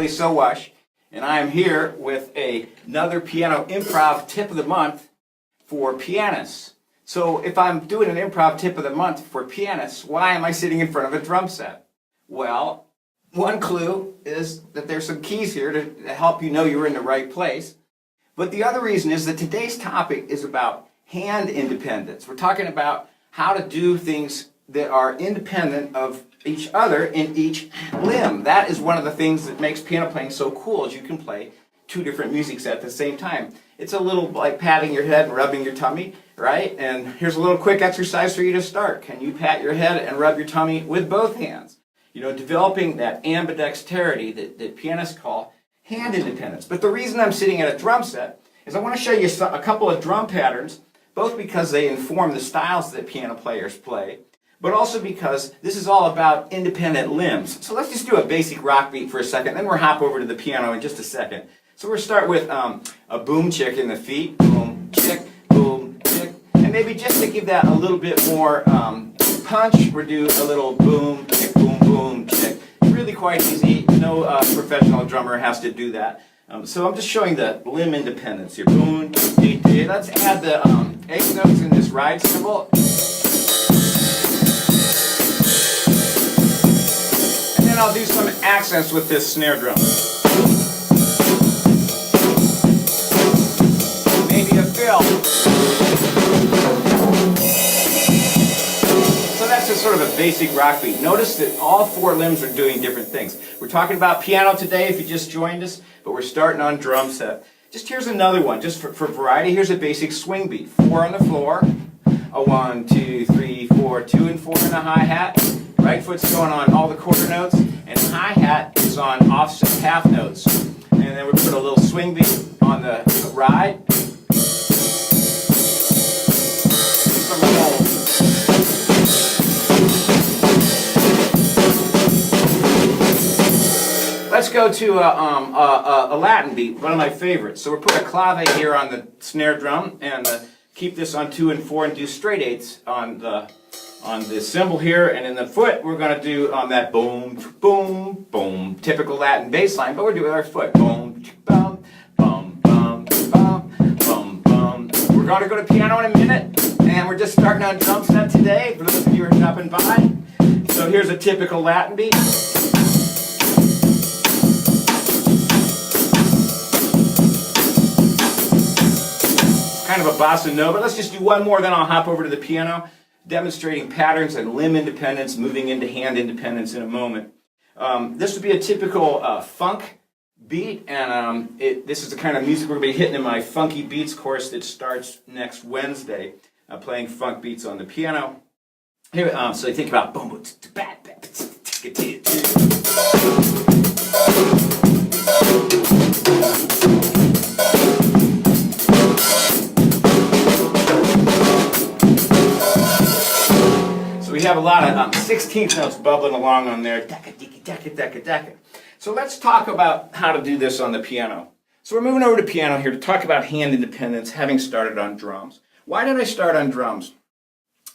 Bradley Sowash, and I am here with another piano improv tip of the month for pianists. So if I'm doing an improv tip of the month for pianists, why am I sitting in front of a drum set? Well, one clue is that there's some keys here to help you know you're in the right place. But the other reason is that today's topic is about hand independence. We're talking about how to do things that are independent of each other in each limb. That is one of the things that makes piano playing so cool, is you can play two different musics at the same time. It's a little like patting your head and rubbing your tummy, right? And here's a little quick exercise for you to start. Can you pat your head and rub your tummy with both hands? You know, developing that ambidexterity that pianists call hand independence. But the reason I'm sitting at a drum set is I want to show you a couple of drum patterns, both because they inform the styles that piano players play, but also because this is all about independent limbs. So let's just do a basic rock beat for a second, then we'll hop over to the piano in just a second. So we'll start with a boom chick in the feet, boom chick, and maybe just to give that a little bit more punch, we'll do a little boom chick, boom chick. Really quite easy. No professional drummer has to do that. So I'm just showing the limb independence here. Boom, let's add the eighth notes in this ride cymbal. And then I'll do some accents with this snare drum. Maybe a fill. So that's just sort of a basic rock beat. Notice that all four limbs are doing different things. We're talking about piano today if you just joined us, but we're starting on drum set. Just here's another one, just for variety. Here's a basic swing beat. 4 on the floor, a 1, 2, 3, 4, 2 and 4 in the hi-hat. Right foot's going on all the quarter notes, and hi-hat is on offset half notes. And then we put a little swing beat on the ride. Let's go to a Latin beat, one of my favorites. So we'll put a clave here on the snare drum and keep this on 2 and 4 and do straight eights on the cymbal here. And in the foot, we're going to do on that boom, boom, boom, typical Latin bass line, but we're doing our foot. Boom, bum, bum, bum, bum, bum, bum. We're going to go to piano in a minute, and we're just starting on drum set today for those of you who are stopping by. So here's a typical Latin beat. Kind of a bossa nova. Let's just do one more, then I'll hop over to the piano, demonstrating patterns and limb independence, moving into hand independence in a moment. This would be a typical funk beat, and this is the kind of music we're going to be hitting in my Funky Beats course that starts next Wednesday, playing funk beats on the piano. Here, so you think about boom, boom, we have a lot of 16th notes bubbling along on there. So let's talk about how to do this on the piano. So we're moving over to piano here to talk about hand independence, having started on drums. Why did I start on drums?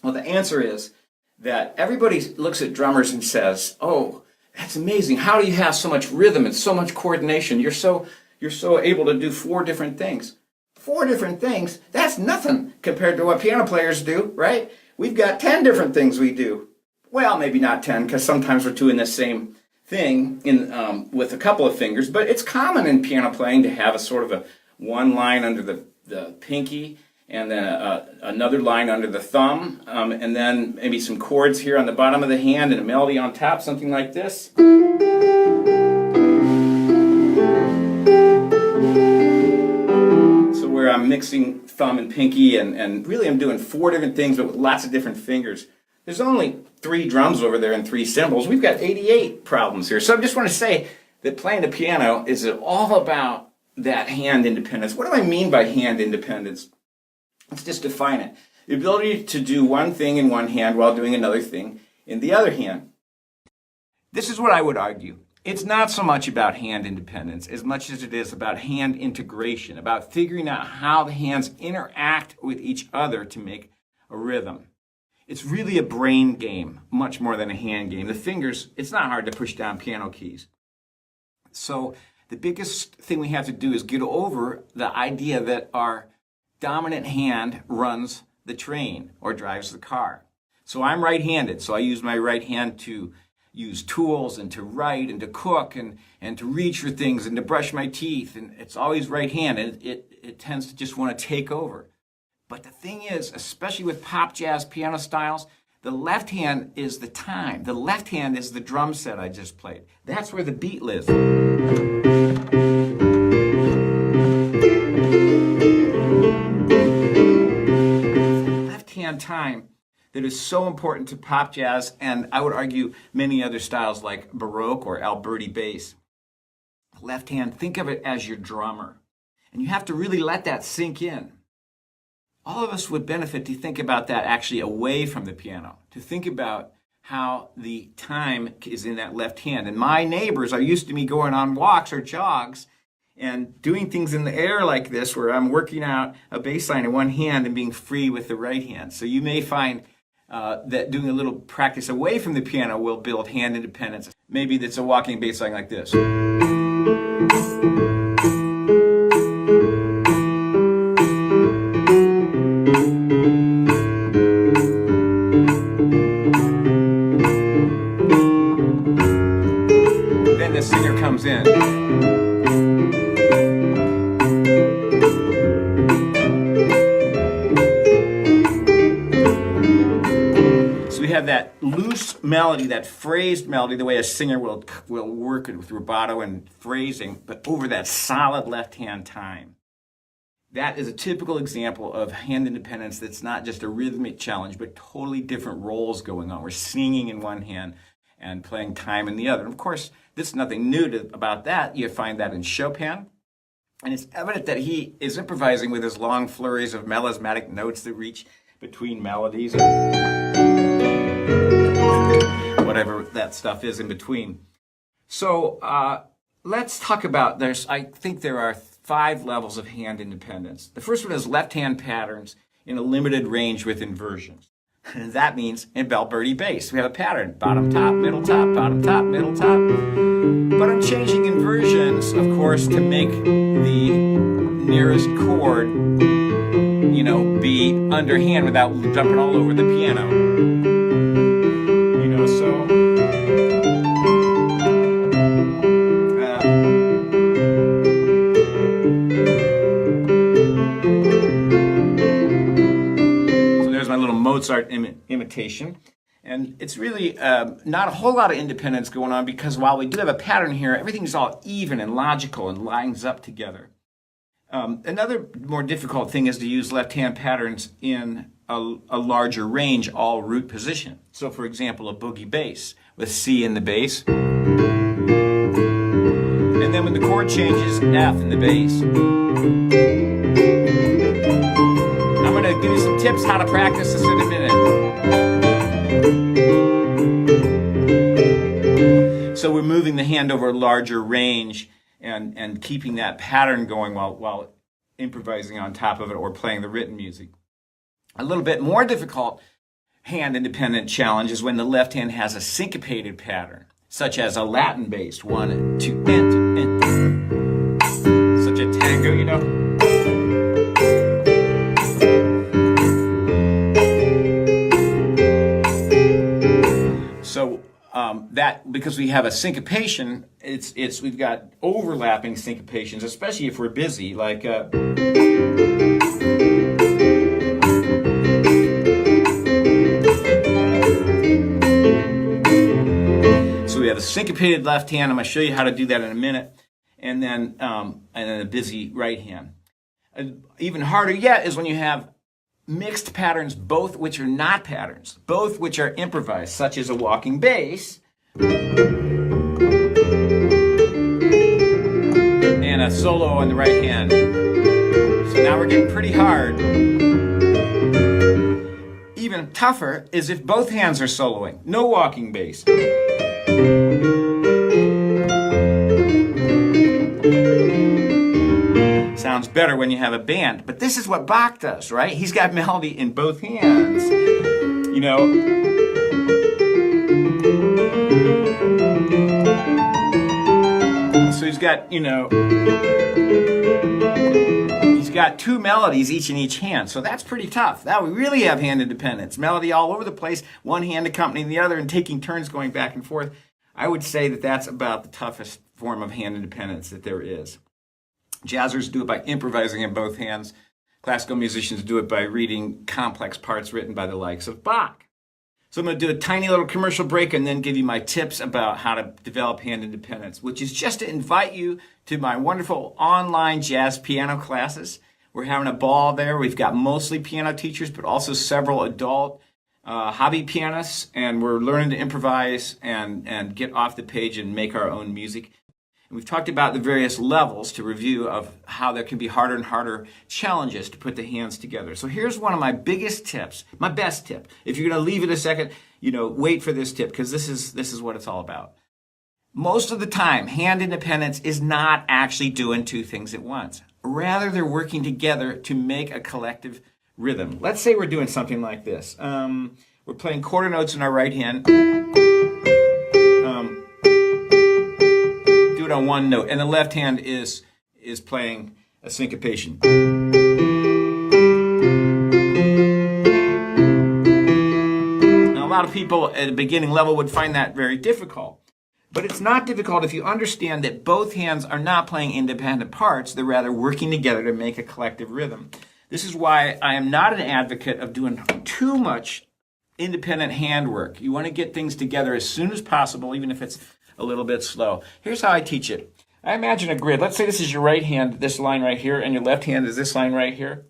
Well, the answer is that everybody looks at drummers and says, "Oh, that's amazing. How do you have so much rhythm and so much coordination? You're so able to do 4 different things." 4 different things? That's nothing compared to what piano players do, right? We've got 10 different things we do. Well, maybe not 10, because sometimes we're doing the same thing with a couple of fingers, but it's common in piano playing to have a sort of a one line under the pinky, and then another line under the thumb, and then maybe some chords here on the bottom of the hand and a melody on top, something like this. So where I'm mixing thumb and pinky, and really I'm doing 4 different things, but with lots of different fingers. There's only 3 drums over there and 3 cymbals. We've got 88 problems here. So I just want to say that playing the piano is all about that hand independence. What do I mean by hand independence? Let's just define it. The ability to do one thing in one hand while doing another thing in the other hand. This is what I would argue. It's not so much about hand independence as much as it is about hand integration, about figuring out how the hands interact with each other to make a rhythm. It's really a brain game, much more than a hand game. The fingers, it's not hard to push down piano keys. So the biggest thing we have to do is get over the idea that our dominant hand runs the train or drives the car. So I'm right-handed, so I use my right hand to use tools and to write and to cook and to reach for things and to brush my teeth, and it's always right hand, and it tends to just want to take over. But the thing is, especially with pop jazz piano styles, the left hand is the time. The left hand is the drum set I just played. That's where the beat lives. Left hand time that is so important to pop jazz, and I would argue many other styles like Baroque or Alberti bass. Left hand, think of it as your drummer. And you have to really let that sink in. All of us would benefit to think about that actually away from the piano, to think about how the time is in that left hand. And my neighbors are used to me going on walks or jogs and doing things in the air like this, where I'm working out a bass line in one hand and being free with the right hand. So you may find that doing a little practice away from the piano will build hand independence. Maybe that's a walking bass line like this. Then the singer comes in. Have that loose melody, that phrased melody, the way a singer will work it with rubato and phrasing, but over that solid left-hand time. That is a typical example of hand independence that's not just a rhythmic challenge, but totally different roles going on. We're singing in one hand and playing time in the other. And of course, there's nothing new about that. You find that in Chopin. And it's evident that he is improvising with his long flurries of melismatic notes that reach between melodies, whatever that stuff is in between. So let's talk about, I think there are 5 levels of hand independence. The first one is left hand patterns in a limited range with inversions. And that means in Alberti bass, we have a pattern, bottom, top, middle, top, bottom, top, middle, top. But I'm changing inversions, of course, to make the nearest chord, be underhand without jumping all over the piano. So there's my little Mozart imitation. And it's really not a whole lot of independence going on, because while we do have a pattern here, everything's all even and logical and lines up together. Another more difficult thing is to use left-hand patterns in a larger range, all root position. So for example, a boogie bass with C in the bass. And then when the chord changes, F in the bass. I'm going to give you some tips how to practice this in a minute. So we're moving the hand over a larger range and keeping that pattern going while improvising on top of it or playing the written music. A little bit more difficult hand independent challenge is when the left hand has a syncopated pattern, such as a Latin bass, 1, 2, and 2, such a tango, So that, because we have a syncopation, we've got overlapping syncopations, especially if we're busy, like so we have a syncopated left hand. I'm going to show you how to do that in a minute, and then a busy right hand. Even harder yet is when you have mixed patterns, both which are not patterns, both which are improvised, such as a walking bass and a solo on the right hand. So now we're getting pretty hard. Even tougher is if both hands are soloing, no walking bass. Sounds better when you have a band, but this is what Bach does, right? He's got melody in both hands, So who's got, you know, he's got two melodies each in each hand. So that's pretty tough. Now we really have hand independence. Melody all over the place, one hand accompanying the other and taking turns going back and forth. I would say that that's about the toughest form of hand independence that there is. Jazzers do it by improvising in both hands. Classical musicians do it by reading complex parts written by the likes of Bach. So I'm going to do a tiny little commercial break and then give you my tips about how to develop hand independence, which is just to invite you to my wonderful online jazz piano classes. We're having a ball there. We've got mostly piano teachers, but also several adult hobby pianists, and we're learning to improvise and get off the page and make our own music. And we've talked about the various levels to review of how there can be harder and harder challenges to put the hands together. So here's one of my biggest tips, my best tip. If you're going to leave it a second, you know, wait for this tip because this is what it's all about. Most of the time, hand independence is not actually doing two things at once. Rather, they're working together to make a collective rhythm. Let's say we're doing something like this. We're playing quarter notes in our right hand. Do it on one note, and the left hand is playing a syncopation. Now, a lot of people at the beginning level would find that very difficult. But it's not difficult if you understand that both hands are not playing independent parts. They're rather working together to make a collective rhythm. This is why I am not an advocate of doing too much independent handwork. You want to get things together as soon as possible, even if it's a little bit slow. Here's how I teach it. I imagine a grid. Let's say this is your right hand, this line right here, and your left hand is this line right here.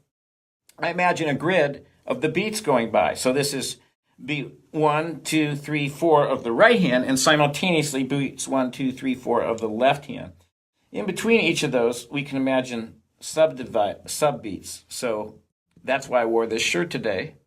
I imagine a grid of the beats going by. So this is beat 1, 2, 3, 4 of the right hand, and simultaneously beats 1, 2, 3, 4 of the left hand. In between each of those, we can imagine subbeats. So that's why I wore this shirt today,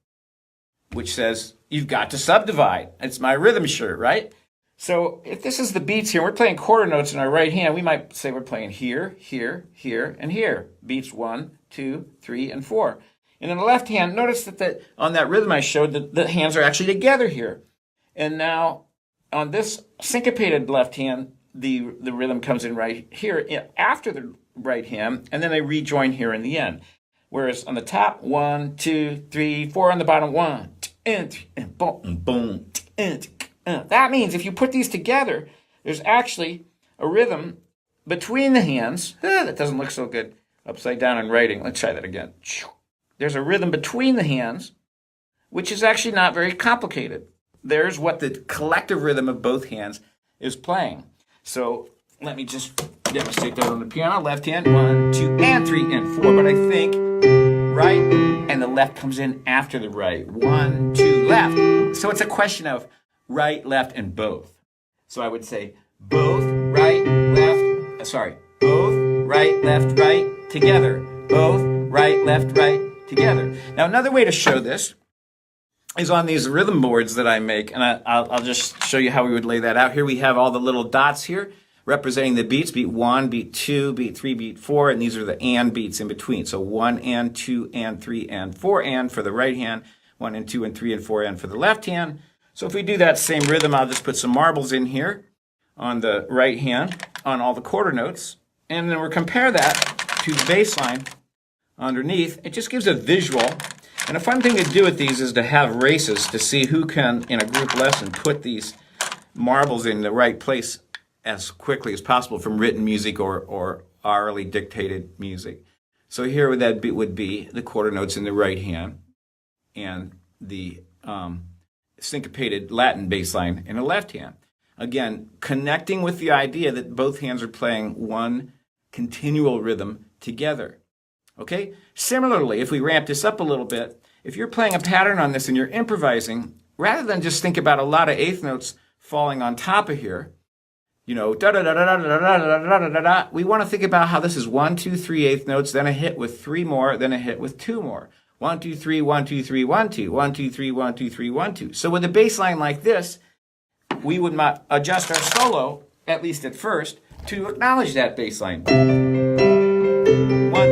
which says, you've got to subdivide. It's my rhythm shirt, right? So if this is the beats here, we're playing quarter notes in our right hand, we might say we're playing here, here, here, and here. Beats 1, 2, 3, and 4. And in the left hand, notice that on that rhythm I showed, the hands are actually together here. And now on this syncopated left hand, the rhythm comes in right here after the right hand, and then they rejoin here in the end. Whereas on the top, 1, 2, 3, 4, on the bottom, 1, and boom, boom, that means if you put these together, there's actually a rhythm between the hands. That doesn't look so good upside down in writing. Let's try that again. There's a rhythm between the hands, which is actually not very complicated. There's what the collective rhythm of both hands is playing. So let me just demonstrate that on the piano. Left hand, 1, 2, and 3, and 4. But I think right and the left comes in after the right. 1, 2, left. So it's a question of right, left, and both. So I would say both, right, left, both, right, left, right, together. Both, right, left, right, together. Now another way to show this is on these rhythm boards that I make, and I'll just show you how we would lay that out. Here we have all the little dots here representing the beats, beat 1, beat 2, beat 3, beat 4, and these are the and beats in between. So 1 and 2 and 3 and 4 and for the right hand, 1 and 2 and 3 and 4 and for the left hand. So if we do that same rhythm, I'll just put some marbles in here on the right hand on all the quarter notes, and then we'll compare that to the bass line underneath. It just gives a visual. And a fun thing to do with these is to have races to see who can, in a group lesson, put these marbles in the right place as quickly as possible from written music or orally dictated music. So here that would be the quarter notes in the right hand and the syncopated Latin bass line in the left hand. Again, connecting with the idea that both hands are playing one continual rhythm together. Okay? Similarly, if we ramp this up a little bit, if you're playing a pattern on this and you're improvising, rather than just think about a lot of eighth notes falling on top of here, you know, da da da da da da da da da da da da, we want to think about how this is 1, 2, 3 eighth notes, then a hit with 3 more, then a hit with 2 more. 1, 2, 3, 1, 2, 3, 1, 2, 1, 2, 3, 1, 2, 3, 1, 2. So with a bass line like this, we would adjust our solo, at least at first, to acknowledge that bass line. 1,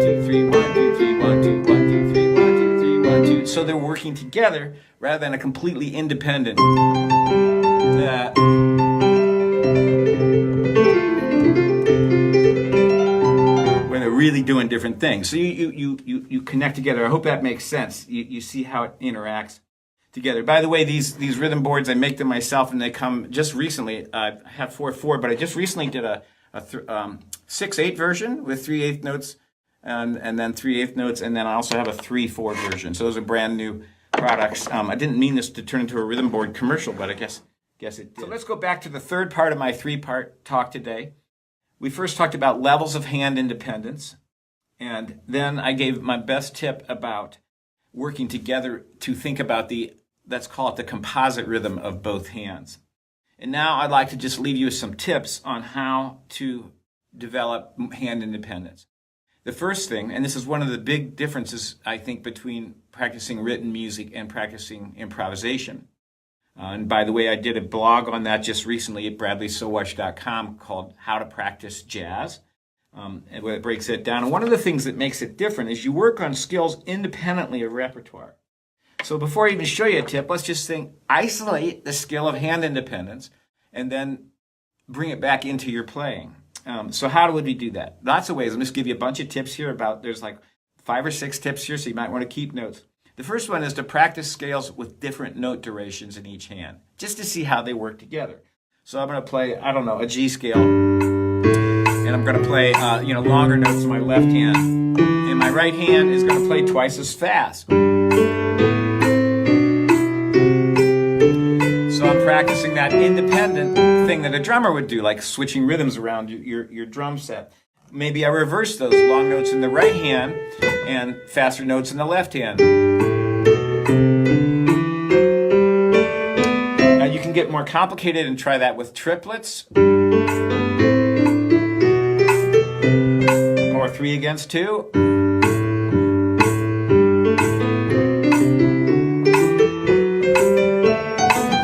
2, 3, 1, 2, 3, 1, 2, 1, 2, 3, 1, 2, 3, 1, 2. So they're working together rather than a completely independent. really doing different things. So you connect together. I hope that makes sense. You see how it interacts together. By the way, these rhythm boards, I make them myself, and they come just recently. I have 4/4, but I just recently did a 6/8 version with 3/8 notes and then 3/8 notes, and then I also have a 3/4 version. So those are brand new products. I didn't mean this to turn into a rhythm board commercial, but I guess it did. So let's go back to the third part of my 3-part talk today. We first talked about levels of hand independence, and then I gave my best tip about working together to think about let's call it the composite rhythm of both hands. And now I'd like to just leave you with some tips on how to develop hand independence. The first thing, and this is one of the big differences, I think, between practicing written music and practicing improvisation. And by the way, I did a blog on that just recently at bradleysowash.com called How to Practice Jazz, and where it breaks it down. And one of the things that makes it different is you work on skills independently of repertoire. So before I even show you a tip, let's just isolate the skill of hand independence and then bring it back into your playing. So how would we do that? Lots of ways. I'll just give you a bunch of tips here there's like 5 or 6 tips here, so you might want to keep notes. The first one is to practice scales with different note durations in each hand, just to see how they work together. So I'm going to play, I don't know, a G scale, and I'm going to play, longer notes in my left hand, and my right hand is going to play twice as fast. So I'm practicing that independent thing that a drummer would do, like switching rhythms around your drum set. Maybe I reverse those long notes in the right hand and faster notes in the left hand. Now you can get more complicated and try that with triplets. Or 3 against 2.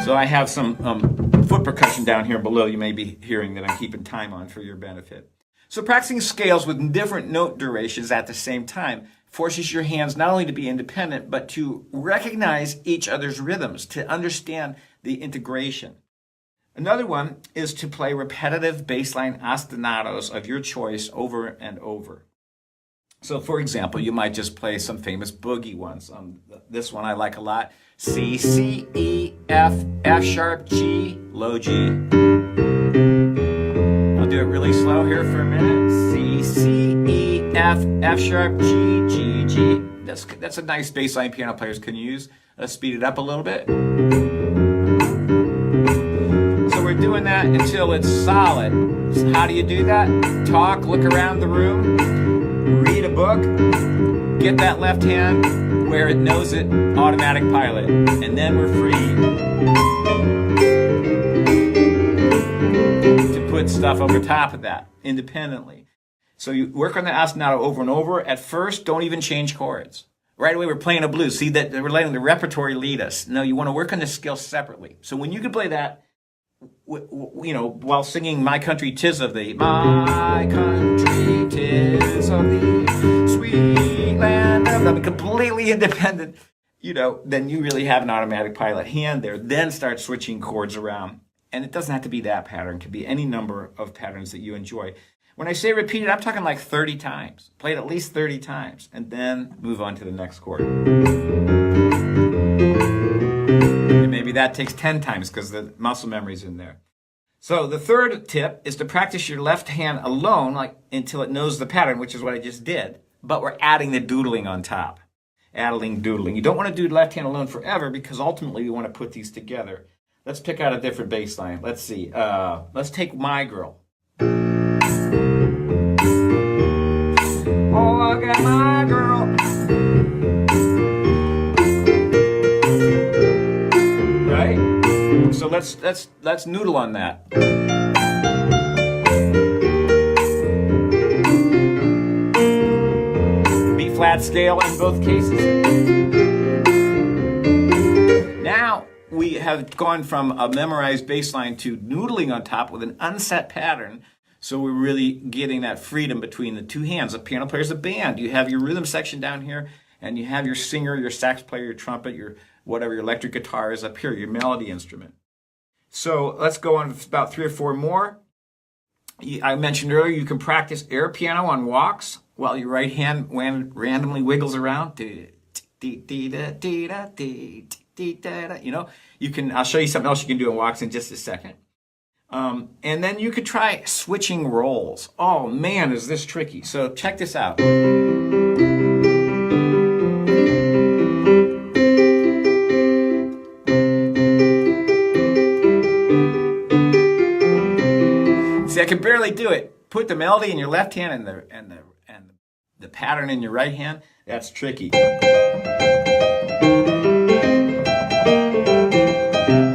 So I have some foot percussion down here below you may be hearing that I'm keeping time on for your benefit. So practicing scales with different note durations at the same time forces your hands not only to be independent, but to recognize each other's rhythms, to understand the integration. Another one is to play repetitive bassline ostinatos of your choice over and over. So for example, you might just play some famous boogie ones. This one I like a lot. C, C, E, F, F sharp, G, low G. I'll do it really slow here for a minute. C, C, E, F, F sharp, G, G, G. That's a nice bass line piano players can use. Let's speed it up a little bit. So we're doing that until it's solid. So how do you do that? Talk, look around the room, read a book, get that left hand where it knows it, automatic pilot, and then we're free to put stuff over top of that independently. So you work on the ostinato over and over. At first, don't even change chords. Right away, we're playing a blues. See that we're letting the repertoire lead us. No, you want to work on the skill separately. So when you can play that, while singing "My Country 'Tis of Thee," "My country 'tis of thee, sweet land of," I'm completely independent. Then you really have an automatic pilot hand there. Then start switching chords around, and it doesn't have to be that pattern. It can be any number of patterns that you enjoy. When I say repeat it, I'm talking like 30 times. Play it at least 30 times, and then move on to the next chord. And maybe that takes 10 times because the muscle memory's in there. So the third tip is to practice your left hand alone, until it knows the pattern, which is what I just did. But we're adding the doodling on top. Doodling. You don't want to do left hand alone forever because ultimately we want to put these together. Let's pick out a different bass line. Let's see. Let's take "My Girl." Oh, I got my girl. Right? So let's noodle on that. B flat scale in both cases. Now we have gone from a memorized bass line to noodling on top with an unset pattern. So we're really getting that freedom between the two hands. A piano player is a band. You have your rhythm section down here, and you have your singer, your sax player, your trumpet, your whatever, your electric guitar is up here, your melody instrument. So let's go on with about 3 or 4 more. I mentioned earlier you can practice air piano on walks while your right hand randomly wiggles around. You know, you can, I'll show you something else you can do in walks in just a second. And then you could try switching roles. Oh man, is this tricky. So check this out. See, I can barely do it. Put the melody in your left hand and the pattern in your right hand. That's tricky.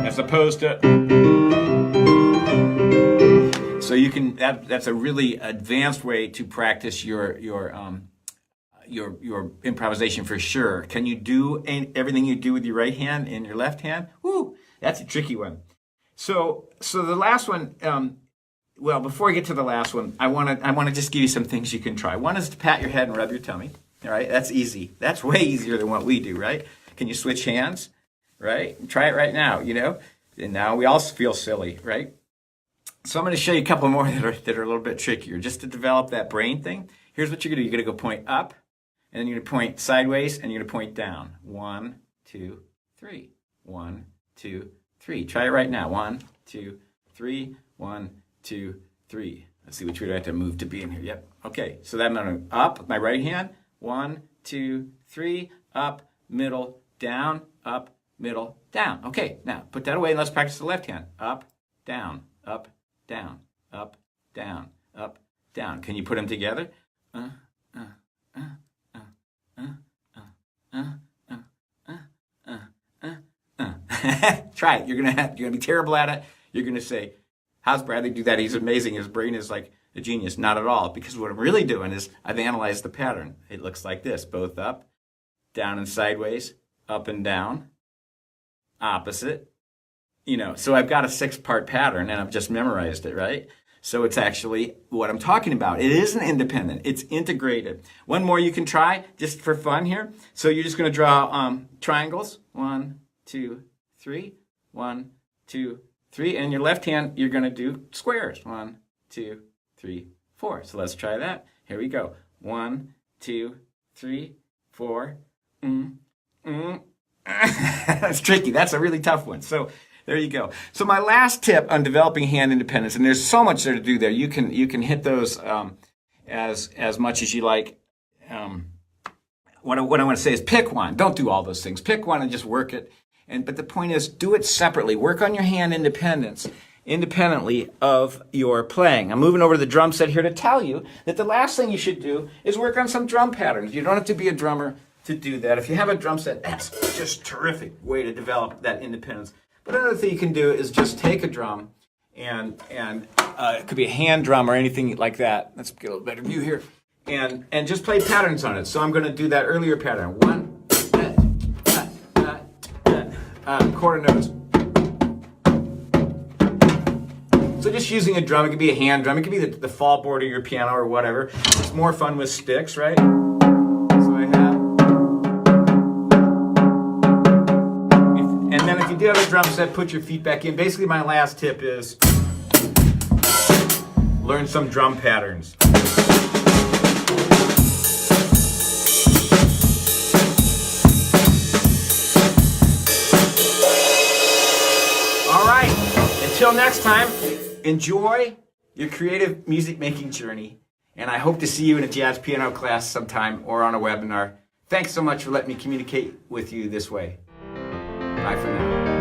As opposed to, so you can, that's a really advanced way to practice your improvisation for sure. Can you do everything you do with your right hand in your left hand? Woo, that's a tricky one. So the last one, well, before I get to the last one, I want to just give you some things you can try. One is to pat your head and rub your tummy. All right, that's easy. That's way easier than what we do, right? Can you switch hands? Right? Try it right now, you know? And now we all feel silly, right? So I'm going to show you a couple more that are a little bit trickier, just to develop that brain thing. Here's what you're going to do. You're going to go point up, and then you're going to point sideways, and you're going to point down. 1, 2, 3. 1, 2, 3. Try it right now. 1, 2, 3. 1, 2, 3. Let's see which way do I have to move to be in here. Yep. Okay. So that I'm going to up with my right hand. 1, 2, 3. Up, middle, down, up, middle, down. Okay. Now put that away and let's practice the left hand. Up, down, up, down, up, down, up, down. Can you put them together? Try it. You're gonna be terrible at it. You're gonna say, "How's Bradley do that? He's amazing. His brain is like a genius." Not at all, because what I'm really doing is I've analyzed the pattern. It looks like this: both up, down and sideways, up and down, opposite. You know, so I've got a 6-part pattern and I've just memorized it, right? So it's actually what I'm talking about. It isn't independent. It's integrated. One more you can try just for fun here. So you're just going to draw triangles. 1, 2, 3. 1, 2, 3. And your left hand, you're going to do squares. 1, 2, 3, 4. So let's try that. Here we go. 1, 2, 3, 4. That's tricky. That's a really tough one. So there you go. So my last tip on developing hand independence, and there's so much there to do there. You can hit those as much as you like. What I want to say is pick one. Don't do all those things. Pick one and just work it. But the point is, do it separately. Work on your hand independence independently of your playing. I'm moving over to the drum set here to tell you that the last thing you should do is work on some drum patterns. You don't have to be a drummer to do that. If you have a drum set, that's just a terrific way to develop that independence. But another thing you can do is just take a drum and it could be a hand drum or anything like that. Let's get a little better view here. And just play patterns on it. So I'm going to do that earlier pattern. 1, quarter notes. So just using a drum, it could be a hand drum, it could be the fall board of your piano or whatever. It's more fun with sticks, right? So I have. And then if you do have a drum set, put your feet back in. Basically, my last tip is learn some drum patterns. All right, until next time, enjoy your creative music making journey. And I hope to see you in a jazz piano class sometime or on a webinar. Thanks so much for letting me communicate with you this way. Bye for now.